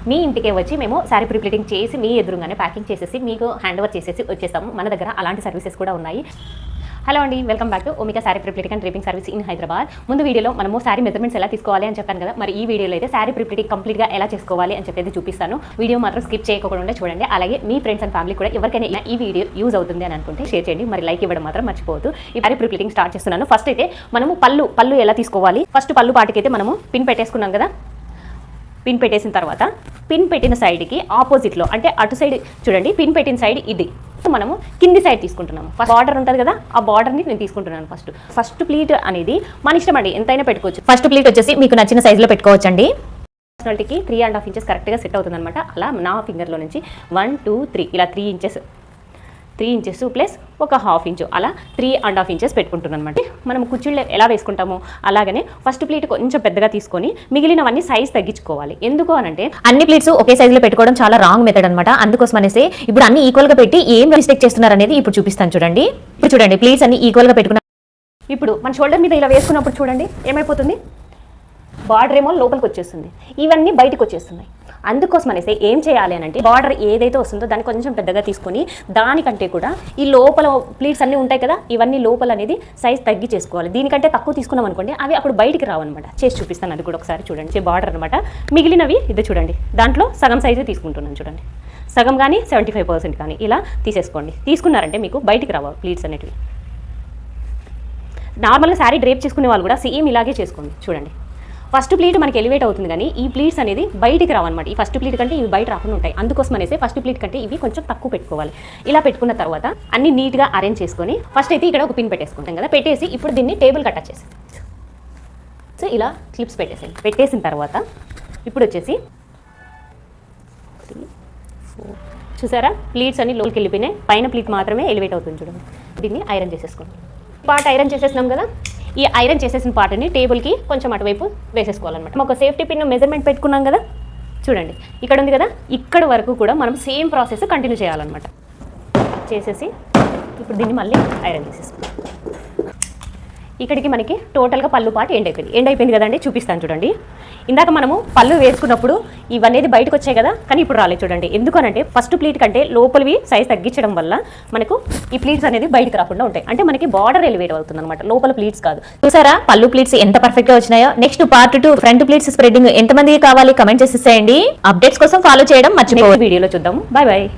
మీ ఇంటికే వచ్చి మేము శారీ ప్రిప్లేటింగ్ చేసి మీ ఎదురుగానే ప్యాకింగ్ చేసేసి మీకు హ్యాండ్ ఓవర్ చేసేసి వచ్చేస్తాము. మన దగ్గర అలాంటి సర్వీసెస్ కూడా ఉన్నాయి. హలో అండి, welcome back to Omika sari prepleating and draping service in Hyderabad. ముందు వీడియోలో మనము శారీ మెజర్మెంట్స్ ఎలా తీసుకోవాలి అని చెప్పాను కదా, మరి ఈ వీడియోలో అయితే శారీ ప్రిప్లేటింగ్ కంప్లీట్గా ఎలా చేసుకోవాలి అని చెప్పేది చూపిస్తాను. వీడియో మాత్రం స్కిప్ చేయకుండా చూడండి. అలాగే మీ ఫ్రెండ్స్ అండ్ ఫ్యామిలీ కూడా ఎవరికైనా ఈ వీడియో యూజ్ అవుతుంది అని అనుకుంటే షేర్ చేయండి. మరి లైక్ ఇవ్వడం మాత్రం మర్చిపోవద్దు. ఈ శారీ ప్రిప్లేటింగ్ స్టార్ట్ చేస్తున్నాను. ఫస్ట్ అయితే మనము పళ్ళు ఎలా తీసుకోవాలి. ఫస్ట్ పళ్ళు పాటికైతే మనము పిన్ పెట్టేసుకున్నాం కదా. పిన్ పెట్టేసిన తర్వాత పిన్ పెట్టిన సైడ్కి ఆపోజిట్లో అంటే అటు సైడ్ చూడండి, పిన్ పెట్టిన సైడ్ ఇది మనము కింది సైడ్ తీసుకుంటున్నాము. ఫస్ట్ బార్డర్ ఉంటుంది కదా, ఆ బార్డర్ని నేను తీసుకుంటున్నాను. ఫస్ట్ ప్లీట్ అనేది మన ఇష్టం అండి, ఎంతైనా పెట్టుకోవచ్చు. ఫస్ట్ ప్లీట్ వచ్చేసి మీకు నచ్చిన సైజులో పెట్టుకోవచ్చండి. పర్సనాలిటీకి 3.5 ఇంచెస్ కరెక్ట్గా సెట్ అవుతుంది అనమాట. అలా నా ఫింగర్లో నుంచి 1 2 3 ఇలా 3 ఇంచెస్ ప్లస్ ఒక 1/2 ఇంచు అలా 3.5 ఇంచెస్ పెట్టుకుంటున్నాను అనమాట. మనం కుర్చీళ్ళు ఎలా వేసుకుంటామో అలాగనే ఫస్ట్ ప్లీట్ కొంచెం పెద్దగా తీసుకొని మిగిలినవన్నీ సైజ్ తగ్గించుకోవాలి. ఎందుకు అనంటే అన్ని ప్లీట్స్ ఒకే సైజులో పెట్టుకోవడం చాలా రాంగ్ మెథడ్ అనమాట. అందుకోసం అనేసి ఇప్పుడు అన్ని ఈక్వల్గా పెట్టి ఏం మిస్టేక్ చేస్తున్నారు అనేది ఇప్పుడు చూపిస్తాను చూడండి. ఇప్పుడు చూడండి, ప్లీట్స్ అన్ని ఈక్వల్గా పెట్టుకున్నా. ఇప్పుడు మన షోల్డర్ మీద ఇలా వేసుకున్నప్పుడు చూడండి ఏమైపోతుంది, బార్డర్ ఏమో లోపలికి వచ్చేస్తుంది, ఇవన్నీ బయటకు వచ్చేస్తున్నాయి. అందుకోసం అనేసి ఏం చేయాలి అని అంటే బార్డర్ ఏదైతే వస్తుందో దాన్ని కొంచెం పెద్దగా తీసుకొని దానికంటే కూడా ఈ లోపల ప్లీట్స్ అన్నీ ఉంటాయి కదా, ఇవన్నీ లోపల అనేది సైజ్ తగ్గి చేసుకోవాలి. దీనికంటే తక్కువ తీసుకున్నాం అనుకోండి, అవి అప్పుడు బయటికి రావన్నమాట. చేసి చూపిస్తాను, అది కూడా ఒకసారి చూడండి. బార్డర్ అనమాట, మిగిలినవి ఇది చూడండి, దాంట్లో సగం సైజు తీసుకుంటున్నాను చూడండి. సగం కానీ 75% కానీ ఇలా తీసేసుకోండి. తీసుకున్నారంటే మీకు బయటికి రావాలి ప్లీట్స్ అనేటివి. నార్మల్గా శారీ డ్రేప్ చేసుకునే వాళ్ళు కూడా సేమ్ ఇలాగే చేసుకోండి చూడండి. ఫస్ట్ ప్లీట్ మనకి ఎలివేట్ అవుతుంది కానీ ఈ ప్లీట్స్ అనేది బయటికి రావన్నమాట. ఈ ఫస్ట్ ప్లీట్ కంటే ఇవి బయట రాకుండా ఉంటాయి. అందుకోసం అనేసి ఫస్ట్ ప్లీట్ కంటే ఇవి కొంచెం తక్కువ పెట్టుకోవాలి. ఇలా పెట్టుకున్న తర్వాత అన్ని నీట్గా అరేంజ్ చేసుకొని ఫస్ట్ అయితే ఇక్కడ ఒక పిన్ పెట్టేసుకుంటాం కదా, పెట్టేసి ఇప్పుడు దీన్ని టేబుల్ కట్ చేసి సో ఇలా క్లిప్స్ పెట్టేసిన తర్వాత ఇప్పుడు వచ్చేసి 3 4 చూసారా, ప్లీట్స్ అన్ని లోకి వెళ్ళిపోయినాయి. పైన ప్లీట్ మాత్రమే ఎలివేట్ అవుతుంది చూడండి. దీన్ని ఐరన్ చేసేసుకోండి. పార్ట్ ఐరన్ చేసేసినాం కదా, ఈ ఐరన్ చేసేసిన పార్ట్ని టేబుల్కి కొంచెం అటువైపు వేసేసుకోవాలన్నమాట. ఒక సేఫ్టీ పిన్ మెజర్మెంట్ పెట్టుకున్నాం కదా చూడండి, ఇక్కడ ఉంది కదా, ఇక్కడ వరకు కూడా మనం సేమ్ ప్రాసెస్ కంటిన్యూ చేయాలన్నమాట. చేసేసి ఇప్పుడు దీన్ని మళ్ళీ ఐరన్ చేసేసుకుంటాం. ఇక్కడికి మనకి టోటల్గా పళ్ళు పార్ట్ ఎండ్ అయిపోయింది కదండి. చూపిస్తాను చూడండి. ఇందాక మనము పళ్ళు వేసుకున్నప్పుడు ఇవన్నీ బయటకు వచ్చాయి కదా, కానీ ఇప్పుడు రాలేదు చూడండి. ఎందుకనంటే ఫస్ట్ ప్లీట్ కంటే లోపలివి సైజ్ తగ్గించడం వల్ల మనకు ఈ ప్లీట్స్ అనేది బయటకు రాకుండా ఉంటాయి. అంటే మనకి బార్డర్ ఎలివేట్ అవుతుంది అనమాట, లోపల ప్లీట్స్ కాదు. చూసారా పళ్ళు ప్లీట్స్ ఎంత పర్ఫెక్ట్గా వచ్చినాయో. Next part 2 front pleats spreading ఎంతమంది కావాలి కమెంట్ చేసేసేయండి. అప్డేట్స్ కోసం ఫాలో చేయడం మర్చిపోవద్దు. వీడియోలో చూద్దాము. Bye bye.